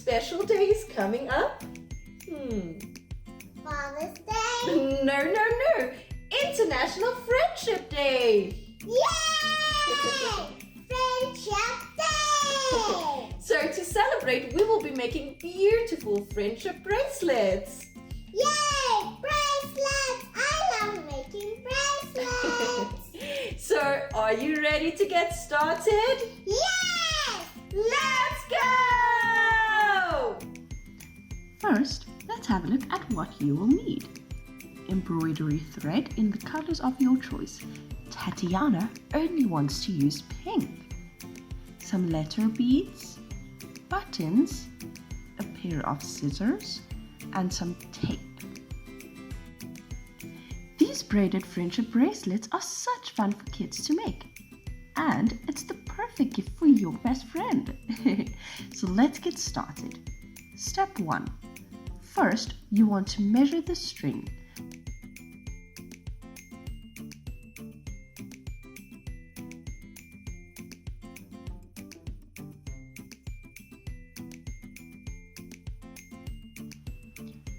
special day is coming up? Father's Day? No. International Friendship Day! Yay! Friendship Day! So to celebrate, we will be making beautiful friendship bracelets. Yay! Bracelets! I love making bracelets! So, are you ready to get started? Yes! Let's go! First, let's have a look at what you will need. Embroidery thread in the colors of your choice. Tatiana only wants to use pink. Some letter beads, buttons, a pair of scissors, and some tape. These braided friendship bracelets are such fun for kids to make. And it's the perfect gift for your best friend. So let's get started. Step 1. First, you want to measure the string.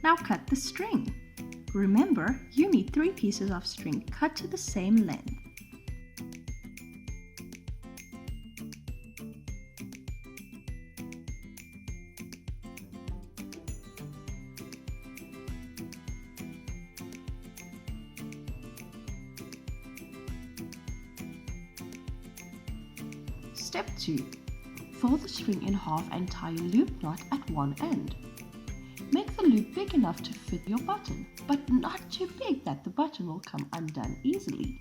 Now cut the string. Remember, you need 3 pieces of string cut to the same length. Step 2. Fold the string in half and tie a loop knot at one end. Make the loop big enough to fit your button, but not too big that the button will come undone easily.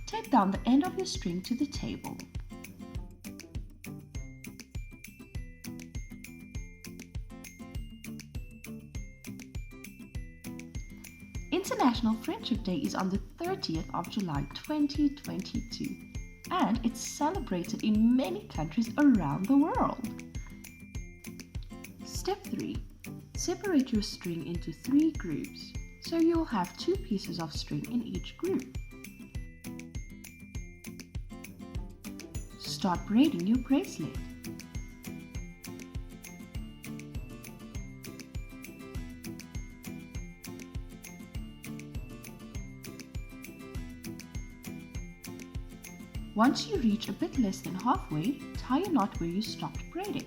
Tape down the end of your string to the table. International Friendship Day is on the 30th of July 2022. And it's celebrated in many countries around the world. Step 3. Separate your string into 3 groups, so you'll have 2 pieces of string in each group. Start braiding your bracelet. Once you reach a bit less than halfway, tie a knot where you stopped braiding.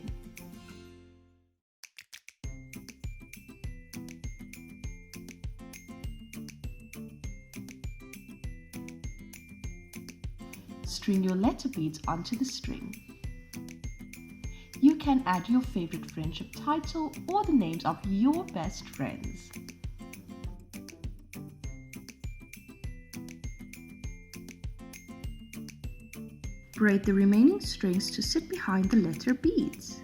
String your letter beads onto the string. You can add your favorite friendship title or the names of your best friends. Braid the remaining strings to sit behind the letter beads.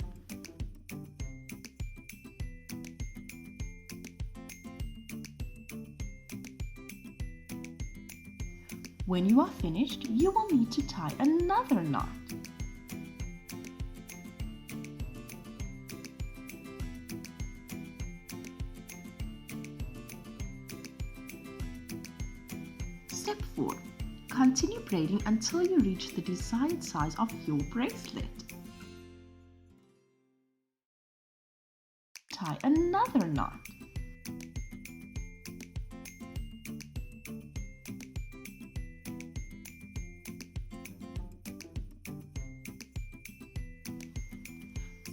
When you are finished, you will need to tie another knot. Step 4. Continue braiding until you reach the desired size of your bracelet. Tie another knot.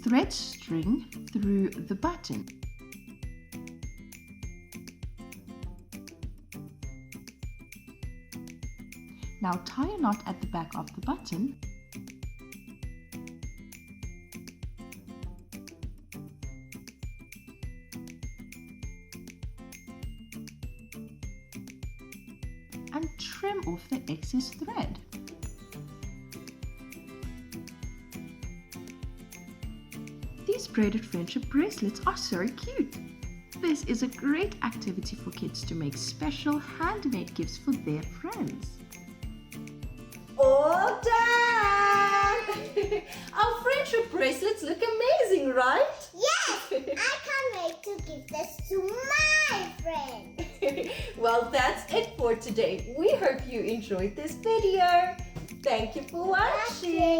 Thread string through the button. Now tie a knot at the back of the button and trim off the excess thread. These braided friendship bracelets are so cute. This is a great activity for kids to make special handmade gifts for their friends. All done! Our friendship bracelets look amazing, right? Yes! I can't wait to give this to my friend. Well, that's it for today. We hope you enjoyed this video. Thank you for watching.